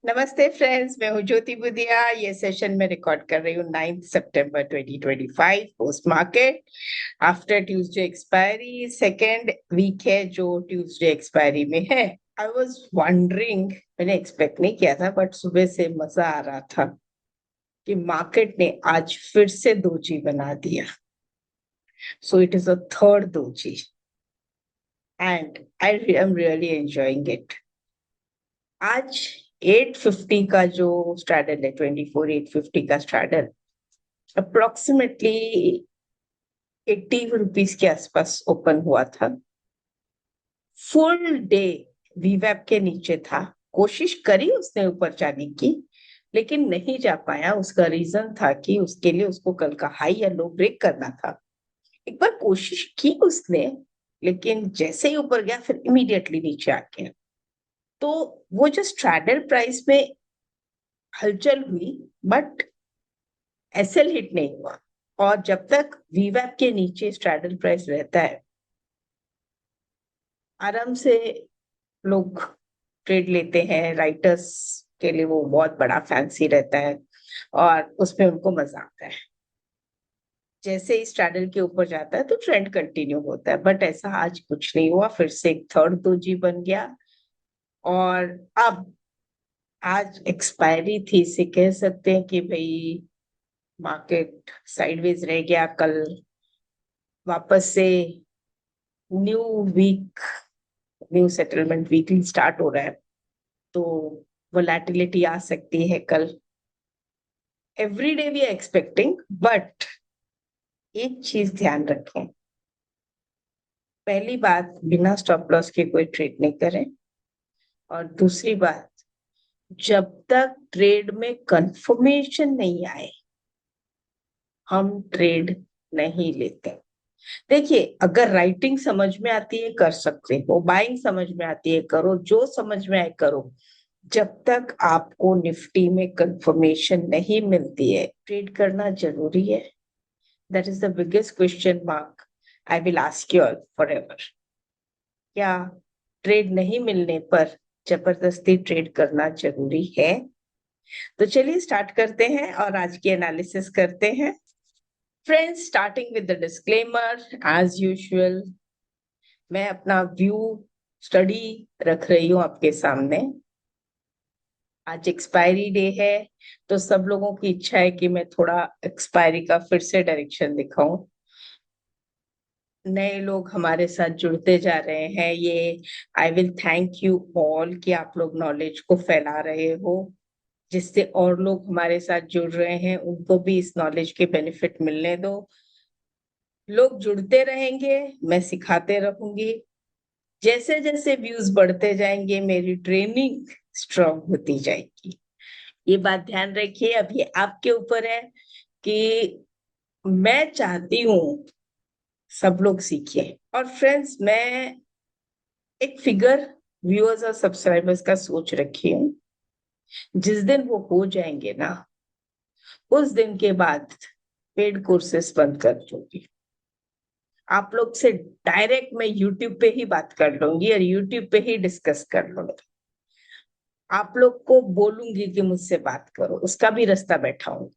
नमस्ते फ्रेंड्स, मैं हूँ ज्योति बुदिया। ये सेशन में रिकॉर्ड कर रही हूँ 9 सितंबर 2025 post market after Tuesday expiry. Second week है जो ट्यूसडे एक्सपायरी में है। आई वाज वंडरिंग, मैंने एक्सपेक्ट नहीं किया था बट सुबह से मजा आ रहा था कि मार्केट ने आज फिर से दोजी बना दिया। So it is a third doji and I am really enjoying it. आज 850 का जो स्ट्रैडल है, 24,850 का स्ट्रैडल, अप्रोक्सीमेटली 80 रुपीज के आसपास ओपन हुआ था। फुल डे वीवैप के नीचे था। कोशिश करी उसने ऊपर जाने की, लेकिन नहीं जा पाया। उसका रीजन था कि उसके लिए उसको कल का हाई या लो ब्रेक करना था। एक बार कोशिश की उसने, लेकिन जैसे ही ऊपर गया फिर इमीडिएटली नीचे आ गया। तो वो जो स्ट्रैडल प्राइस में हलचल हुई, बट एसएल हिट नहीं हुआ। और जब तक वीवैप के नीचे स्ट्रैडल प्राइस रहता है, आराम से लोग ट्रेड लेते हैं। राइटर्स के लिए वो बहुत बड़ा फैंसी रहता है और उसमें उनको मजा आता है। जैसे ही स्ट्रैडल के ऊपर जाता है तो ट्रेंड कंटिन्यू होता है, बट ऐसा आज कुछ नहीं हुआ। फिर से एक थर्ड दोजी बन गया। और अब आज एक्सपायरी थी, इसे कह सकते हैं कि भाई मार्केट साइडवेज रह गया। कल वापस से new week, new settlement weekly start हो रहा है, तो वोलेटिलिटी आ सकती है कल। Every day we are expecting, but एक चीज ध्यान रखें। पहली बात, बिना स्टॉप लॉस के कोई ट्रेड नहीं करें। और दूसरी बात, जब तक ट्रेड में कंफर्मेशन नहीं आए हम ट्रेड नहीं लेते। देखिए, अगर राइटिंग समझ में आती है कर सकते हो, बाइंग समझ में आती है करो, जो समझ में आए करो। जब तक आपको निफ्टी में कंफर्मेशन नहीं मिलती है, ट्रेड करना जरूरी है? That is the biggest question mark I will ask you all for ever. क्या ट्रेड नहीं मिलने पर जबरदस्ती ट्रेड करना जरूरी है? तो चलिए स्टार्ट करते हैं और आज की एनालिसिस करते हैं। Friends, starting with the disclaimer as usual, मैं अपना व्यू स्टडी रख रही हूँ आपके सामने। आज एक्सपायरी डे है, तो सब लोगों की इच्छा है कि मैं थोड़ा एक्सपायरी का फिर से डायरेक्शन दिखाऊं। नए लोग हमारे साथ जुड़ते जा रहे हैं, ये I will thank you all कि आप लोग नॉलेज को फैला रहे हो, जिससे और लोग हमारे साथ जुड़ रहे हैं उनको भी इस नॉलेज के बेनिफिट मिलने दो। लोग जुड़ते रहेंगे, मैं सिखाते रहूंगी। जैसे जैसे व्यूज बढ़ते जाएंगे मेरी ट्रेनिंग स्ट्रांग होती जाएगी। ये बात ध्यान रखिए। अब ये आपके ऊपर है कि मैं चाहती हूँ सब लोग सीखिए। और फ्रेंड्स, मैं एक फिगर व्यूअर्स और सब्सक्राइबर्स का सोच रखी हूँ। जिस दिन वो हो जाएंगे ना, उस दिन के बाद पेड कोर्सेस बंद कर दूंगी। आप लोग से डायरेक्ट मैं यूट्यूब पे ही बात कर लूंगी और यूट्यूब पे ही डिस्कस कर लूंगी। आप लोग को बोलूंगी कि मुझसे बात करो, उसका भी रास्ता बैठाऊंगी।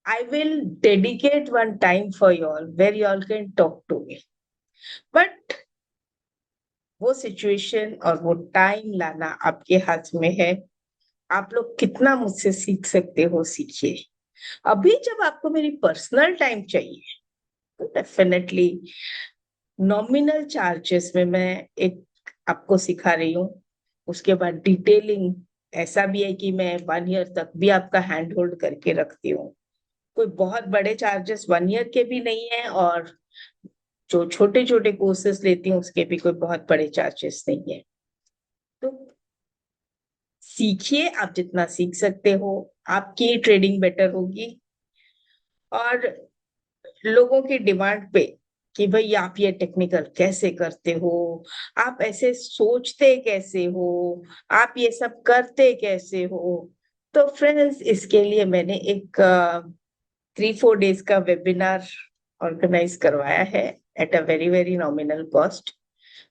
I will dedicate one time for you all where you all can talk to me. But वो सिचुएशन और वो टाइम लाना आपके हाथ में है। आप लोग कितना मुझसे सीख सकते हो, सीखिए। अभी जब आपको मेरी पर्सनल टाइम चाहिए तो डेफिनेटली नॉमिनल चार्जेस में मैं एक आपको सिखा रही हूँ। उसके बाद डिटेलिंग ऐसा भी है कि मैं 1 ईयर तक भी आपका हैंड होल्ड करके रखती हूँ। कोई बहुत बड़े चार्जेस 1 ईयर के भी नहीं है, और जो छोटे छोटे कोर्सेस लेती हूँ उसके भी कोई बहुत बड़े चार्जेस नहीं है। तो सीखिए, आप जितना सीख सकते हो आपकी ट्रेडिंग बेटर होगी। और लोगों की डिमांड पे कि भाई आप ये टेक्निकल कैसे करते हो, आप ऐसे सोचते कैसे हो, आप ये सब करते कैसे हो। तो फ्रेंड्स, इसके लिए मैंने एक 3-4 डेज का वेबिनार ऑर्गेनाइज करवाया है at a very very nominal cost.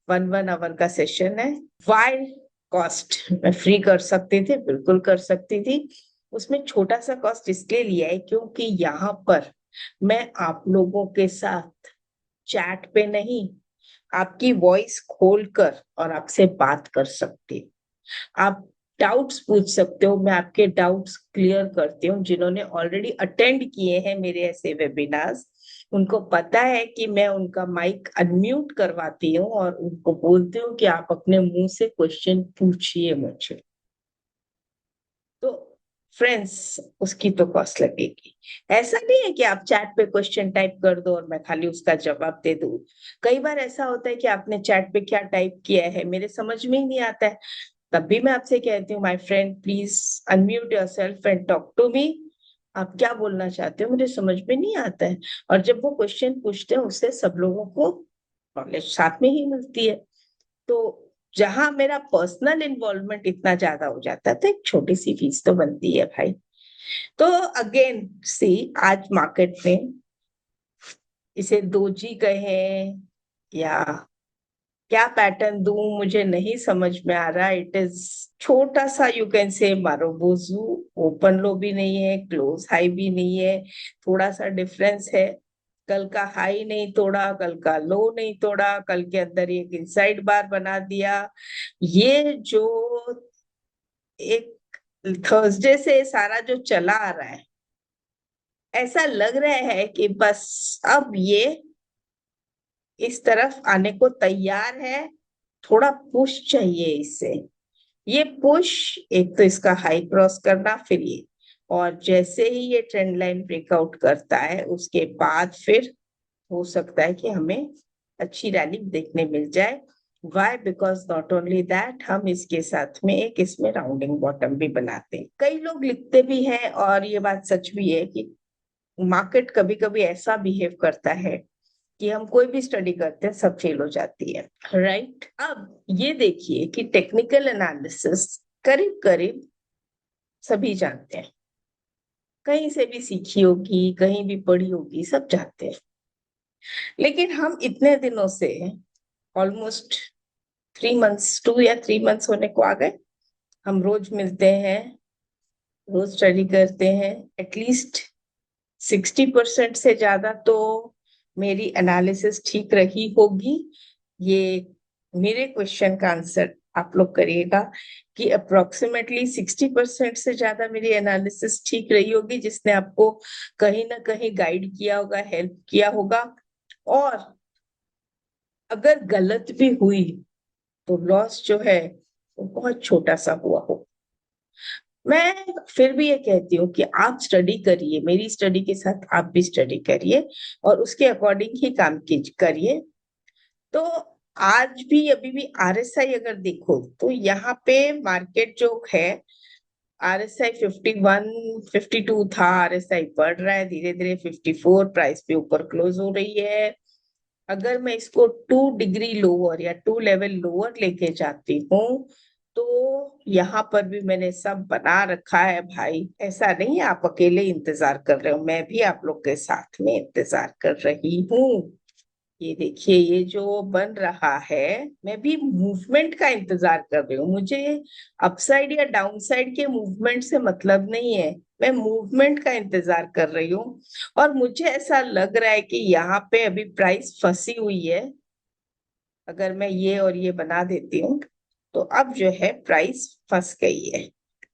1 1 hour का सेशन है। वाई कॉस्ट मैं फ्री कर सकती थी, बिल्कुल कर सकती थी। उसमें छोटा सा कॉस्ट इसलिए लिया है क्योंकि यहाँ पर मैं आप लोगों के साथ चैट पे नहीं, आपकी वॉइस खोलकर और आपसे बात कर सकती हूँ। आप डाउट्स पूछ सकते हो, मैं आपके डाउट्स क्लियर करती हूँ। जिन्होंने ऑलरेडी अटेंड किए हैं मेरे ऐसे वेबिनार्स, उनको पता है कि मैं उनका माइक अनम्यूट करवाती हूँ और उनको बोलती हूँ कि आप अपने मुंह से क्वेश्चन पूछिए मुझे। तो फ्रेंड्स, उसकी तो कॉस्ट लगेगी। ऐसा नहीं है कि आप चैट पे क्वेश्चन टाइप कर दो और मैं खाली उसका जवाब दे दूं। कई बार ऐसा होता है कि आपने चैट पे क्या टाइप किया है मेरे समझ में ही नहीं आता है, तब भी मैं आपसे कहती हूँ my friend please unmute yourself and talk to me. आप क्या बोलना चाहते हो मुझे समझ में नहीं आता है। और जब वो क्वेश्चन पूछते हैं उससे सब लोगों को नॉलेज साथ में ही मिलती है। तो जहां मेरा पर्सनल इन्वॉल्वमेंट इतना ज्यादा हो जाता है तो एक छोटी सी फीस तो बनती है भाई। तो अगेन सी, आज मार्केट में इसे 2G कहें या क्या पैटर्न दूं मुझे नहीं समझ में आ रहा। इट इज छोटा सा, यू कैन से मारोबोजू। ओपन लो भी नहीं है, क्लोज हाई भी नहीं है, थोड़ा सा डिफरेंस है। कल का हाई नहीं तोड़ा, कल का लो नहीं तोड़ा, कल के अंदर एक इनसाइड बार बना दिया। ये जो एक थर्सडे से सारा जो चला आ रहा है, ऐसा लग रहा है कि बस अब ये इस तरफ आने को तैयार है। थोड़ा पुश चाहिए इससे। ये पुश, एक तो इसका हाई क्रॉस करना, फिर ये, और जैसे ही ये ट्रेंड लाइन ब्रेकआउट करता है उसके बाद फिर हो सकता है कि हमें अच्छी रैली देखने मिल जाए। Why? Because not only that, हम इसके साथ में एक इसमें राउंडिंग बॉटम भी बनाते हैं। कई लोग लिखते भी हैं और ये बात सच भी है कि मार्केट कभी कभी ऐसा बिहेव करता है कि हम कोई भी स्टडी करते हैं सब फेल हो जाती है। राइट? अब ये देखिए कि टेक्निकल एनालिसिस करीब करीब सभी जानते हैं, कहीं से भी सीखी होगी, कहीं भी पढ़ी होगी, सब जानते हैं। लेकिन हम इतने दिनों से, ऑलमोस्ट 3 मंथ्स, 2 या 3 मंथ्स होने को आ गए, हम रोज मिलते हैं, रोज स्टडी करते हैं। एटलीस्ट 60% से ज्यादा तो मेरी एनालिसिस ठीक रही होगी। ये मेरे क्वेश्चन का आंसर आप लोग करिएगा कि अप्रोक्सीमेटली 60% से ज्यादा मेरी एनालिसिस ठीक रही होगी, जिसने आपको कहीं ना कहीं गाइड किया होगा, हेल्प किया होगा। और अगर गलत भी हुई तो लॉस जो है वो बहुत छोटा सा हुआ हो। मैं फिर भी ये कहती हूँ कि आप स्टडी करिए, मेरी स्टडी के साथ आप भी स्टडी करिए और उसके अकॉर्डिंग ही काम करिए। तो आज भी अभी भी RSI अगर देखो तो यहाँ पे मार्केट जो है, RSI 51 52 था, RSI बढ़ रहा है धीरे धीरे 54, प्राइस पे ऊपर क्लोज हो रही है। अगर मैं इसको 2 डिग्री लोअर या 2 लेवल लोअर लेके जाती हूँ तो यहाँ पर भी मैंने सब बना रखा है भाई। ऐसा नहीं है आप अकेले इंतजार कर रहे हो, मैं भी आप लोग के साथ में इंतजार कर रही हूँ। ये देखिए ये जो बन रहा है, मैं भी मूवमेंट का इंतजार कर रही हूँ। मुझे अपसाइड या डाउनसाइड के मूवमेंट से मतलब नहीं है, मैं मूवमेंट का इंतजार कर रही हूँ। और मुझे ऐसा लग रहा है कि यहाँ पे अभी प्राइस फंसी हुई है। अगर मैं ये और ये बना देती हूँ तो अब जो है प्राइस फंस गई है।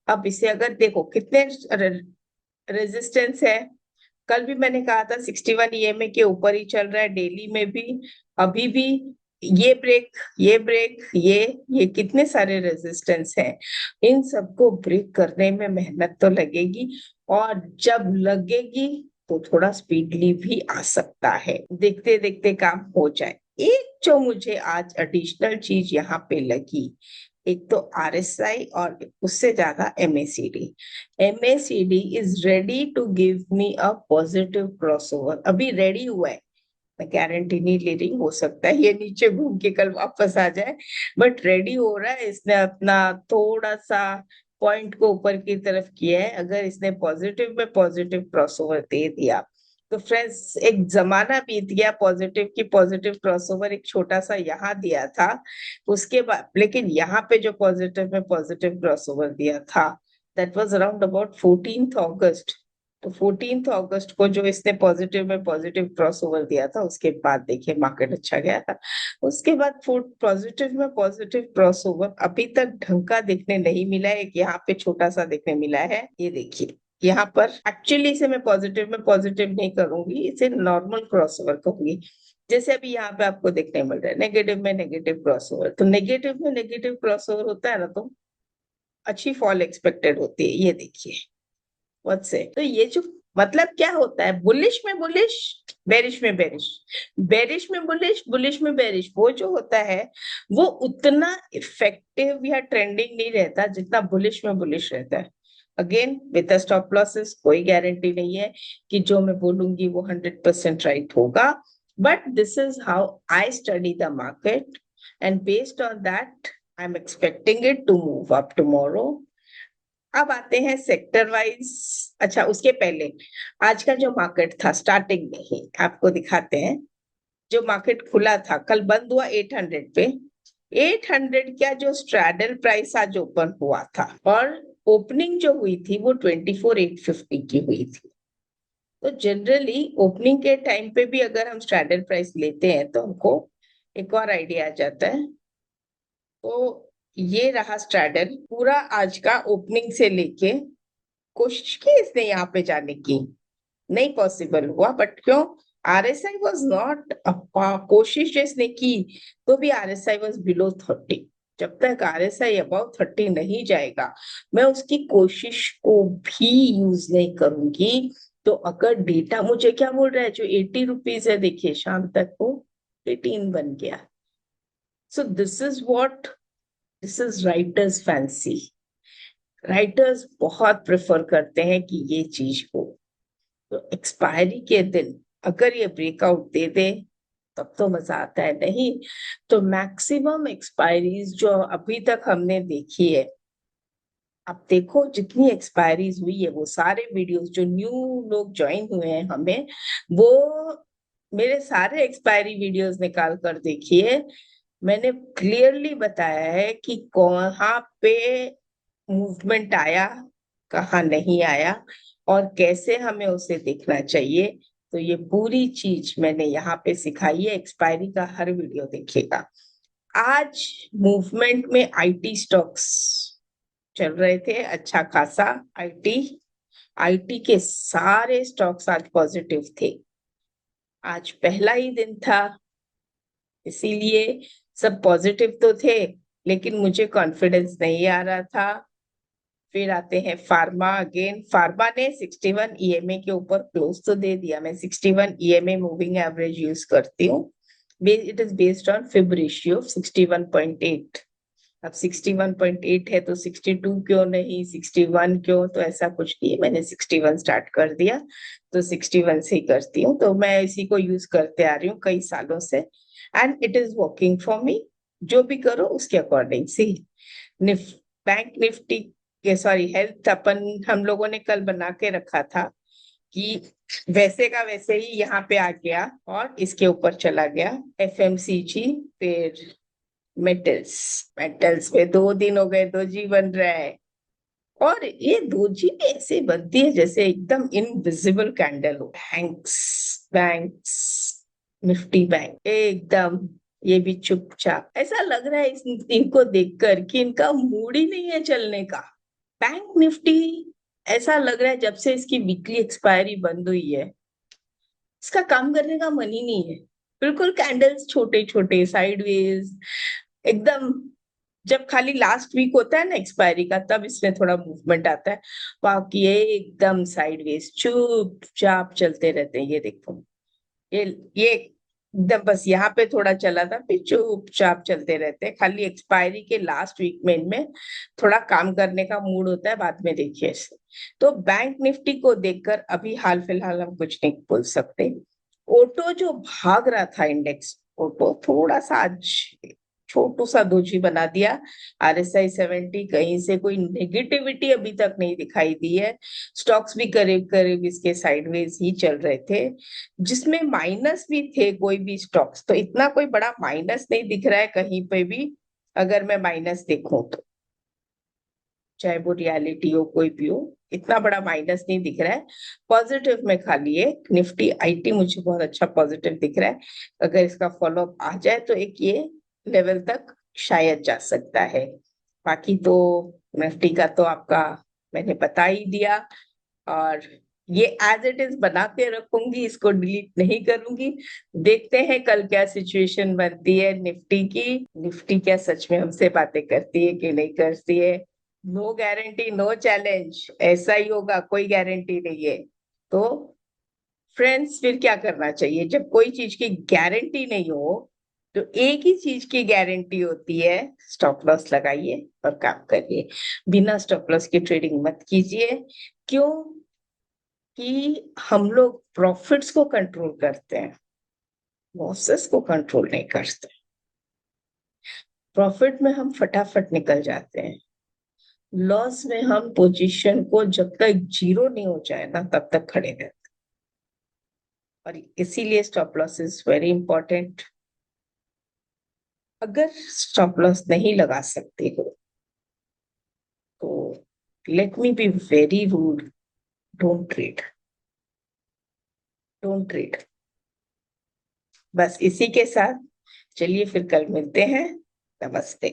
अब इसे अगर देखो कितने रेजिस्टेंस है, कल भी मैंने कहा था 61 EMA के ऊपर ही चल रहा है, डेली में भी, अभी भी। ये ब्रेक, ये ब्रेक, ये कितने सारे रेजिस्टेंस हैं। इन सबको ब्रेक करने में मेहनत तो लगेगी, और जब लगेगी तो थोड़ा स्पीडली भी आ सकता है, देखते देखते काम हो जाए। एक जो मुझे आज एडिशनल चीज यहाँ पे लगी, एक तो RSI और उससे ज्यादा MACD is ready to give me a positive crossover. अभी रेडी हुआ है, मैं गारंटी नहीं ले रही, हो सकता है ये नीचे घूम के कल वापस आ जाए, बट रेडी हो रहा है। इसने अपना थोड़ा सा पॉइंट को ऊपर की तरफ किया है। अगर इसने पॉजिटिव में पॉजिटिव क्रॉसओवर दे दिया तो फ्रेंड्स एक जमाना बीत गया पॉजिटिव की, पॉजिटिव क्रॉसओवर एक छोटा सा यहाँ दिया था, उसके बाद लेकिन यहाँ पे जो पॉजिटिव में पॉजिटिव क्रॉसओवर दिया था that was around about 14th अगस्त। तो 14th अगस्त को जो इसने पॉजिटिव में पॉजिटिव क्रॉसओवर दिया था उसके बाद देखिए मार्केट अच्छा गया था। उसके बाद पॉजिटिव में पॉजिटिव क्रॉसओवर अभी तक ढंग का देखने नहीं मिला है। एक यहाँ पे छोटा सा देखने मिला है, ये देखिए यहाँ पर। एक्चुअली इसे मैं पॉजिटिव में पॉजिटिव नहीं करूंगी, इसे नॉर्मल क्रॉसओवर कहूंगी। जैसे अभी यहाँ पे आपको देखने मिल रहा है नेगेटिव में नेगेटिव क्रॉसओवर, तो नेगेटिव में नेगेटिव क्रॉसओवर होता है ना तो अच्छी फॉल एक्सपेक्टेड होती है। ये देखिए व्हाट से, तो ये जो मतलब क्या होता है, बुलिश में बुलिश, बेरिश में बेरिश, बेरिश में बुलिश, बुलिश में बेरिश, वो जो होता है वो उतना इफेक्टिव या ट्रेंडिंग नहीं रहता जितना बुलिश में बुलिश रहता है। अगेन विद स्टॉप लॉसेस, कोई गारंटी नहीं है कि जो मैं बोलूंगी वो 100% राइट होगा, but this is how I study the market and based on that I am expecting it to move up tomorrow. अब आते हैं सेक्टर वाइज। अच्छा उसके पहले आज का जो मार्केट था स्टार्टिंग में ही आपको दिखाते हैं। जो मार्केट खुला था कल बंद हुआ 800 पे, 800 का जो स्ट्रैडल प्राइस आज ओपन हुआ था और ओपनिंग जो हुई थी वो 24,850 की हुई थी। तो जनरली ओपनिंग के टाइम पे भी अगर हम स्ट्रैडल प्राइस लेते हैं तो हमको एक और आइडिया आ जाता है। तो ये रहा स्ट्रैडल पूरा आज का ओपनिंग से लेके। कोशिश की इसने यहाँ पे जाने की, नहीं पॉसिबल हुआ, बट क्यों, आरएसआई वाज नॉट, कोशिश इसने की तो भी आरएसआई वाज बिलो 30। जब तक आरएसआई अबाउ 30 नहीं जाएगा मैं उसकी कोशिश को भी यूज नहीं करूंगी। तो अगर डेटा मुझे क्या बोल रहा है, जो 80 रुपीज है देखिए शाम तक वो 18 बन गया। So this is writers fancy. Writers बहुत प्रेफर करते हैं कि ये चीज हो। तो एक्सपायरी के दिन अगर ये ब्रेकआउट दे दे तब तो मजा आता है, नहीं तो मैक्सिमम एक्सपायरीज जो अभी तक हमने देखी है, अब देखो जितनी एक्सपायरीज हुई है वो सारे वीडियोस जो न्यू लोग ज्वाइन हुए हैं हमें, वो मेरे सारे एक्सपायरी वीडियोस निकाल कर देखिए। मैंने क्लियरली बताया है कि कहाँ पे मूवमेंट आया, कहाँ नहीं आया और कैसे हमें उसे देखना चाहिए। तो ये पूरी चीज मैंने यहाँ पे सिखाई है, एक्सपायरी का हर वीडियो देखिएगा। आज मूवमेंट में आईटी स्टॉक्स चल रहे थे अच्छा खासा। आईटी आईटी के सारे स्टॉक्स आज पॉजिटिव थे। आज पहला ही दिन था इसीलिए सब पॉजिटिव तो थे, लेकिन मुझे कॉन्फिडेंस नहीं आ रहा था। फिर आते हैं फार्मा। अगेन फार्मा ने 61 ईएमए के ऊपर क्लोज तो दे दिया। मैं 61 ईएमए मूविंग एवरेज यूज करती हूँ। It is based on fib ratio 61.8। अब 61.8 है तो 62 क्यों नहीं, 61 क्यों, तो ऐसा कुछ नहीं है, मैंने 61 स्टार्ट कर दिया तो 61 से ही करती हूँ। तो मैं इसी को यूज करते आ रही हूँ कई सालों से and it is working for me. जो भी करो उसके अकॉर्डिंग सी। बैंक निफ्टी के सॉरी हेल्थ अपन हम लोगों ने कल बना के रखा था कि वैसे का वैसे ही यहाँ पे आ गया और इसके ऊपर चला गया। एफएमसीजी फिर मेटल्स, मेटल्स पे 2 दिन हो गए 2G बन रहा है। और ये 2G भी ऐसे बनती है जैसे एकदम इनविजिबल कैंडल हो। बैंक्स, बैंक्स, निफ्टी बैंक एकदम, ये भी चुपचाप, ऐसा लग रहा है इनको देखकर कि इनका मूड ही नहीं है चलने का। बैंक निफ्टी ऐसा लग रहा है जब से इसकी वीकली एक्सपायरी बंद हुई है इसका काम करने का मन ही नहीं है। बिल्कुल कैंडल्स छोटे छोटे साइडवेज एकदम। जब खाली लास्ट वीक होता है ना एक्सपायरी का तब इसमें थोड़ा मूवमेंट आता है, बाकी ये एकदम साइडवेज चुपचाप चलते रहते हैं। ये देखो ये एकदम बस यहाँ पे थोड़ा चला था फिर चुपचाप चलते रहते हैं। खाली एक्सपायरी के लास्ट वीक में इनमें थोड़ा काम करने का मूड होता है, बाद में देखिए इसे। तो बैंक निफ्टी को देखकर अभी हाल फिलहाल हम कुछ नहीं बोल सकते। ऑटो जो भाग रहा था इंडेक्स, ऑटो थोड़ा सा आज छोटू सा दोजी बना दिया। RSI 70, कहीं से कोई नेगेटिविटी अभी तक नहीं दिखाई दी है। स्टॉक्स भी करीब करीब इसके साइडवेज ही चल रहे थे, जिसमें माइनस भी थे कोई भी स्टॉक्स, तो इतना कोई बड़ा माइनस नहीं दिख रहा है कहीं पे भी। अगर मैं माइनस देखूं तो चाहे वो रियलिटी हो कोई भी हो, इतना बड़ा माइनस नहीं दिख रहा है। पॉजिटिव में खाली है निफ्टी IT, मुझे बहुत अच्छा पॉजिटिव दिख रहा है। अगर इसका फॉलोअप आ जाए तो एक ये लेवल तक शायद जा सकता है। बाकी तो निफ्टी का तो आपका मैंने बता ही दिया, और ये एज इट इज बना के रखूंगी, इसको डिलीट नहीं करूंगी। देखते हैं कल क्या सिचुएशन बनती है निफ्टी की। निफ्टी क्या सच में हमसे बातें करती है कि नहीं करती है? नो गारंटी नो चैलेंज, ऐसा ही होगा, कोई गारंटी नहीं है। तो फ्रेंड्स फिर क्या करना चाहिए जब कोई चीज की गारंटी नहीं हो? तो एक ही चीज की गारंटी होती है, स्टॉप लॉस लगाइए और काम करिए। बिना स्टॉप लॉस की ट्रेडिंग मत कीजिए। क्यों? कि हम लोग प्रॉफिट्स को कंट्रोल करते हैं, लॉसेस को कंट्रोल नहीं करते। प्रॉफिट में हम फटाफट निकल जाते हैं, लॉस में हम पोजीशन को जब तक जीरो नहीं हो जाए ना तब तक खड़े रहते हैं। और इसीलिए stop loss is very important. अगर स्टॉप लॉस नहीं लगा सकते हो तो let me be very rude, don't trade, don't trade. बस इसी के साथ चलिए फिर कल मिलते हैं। नमस्ते।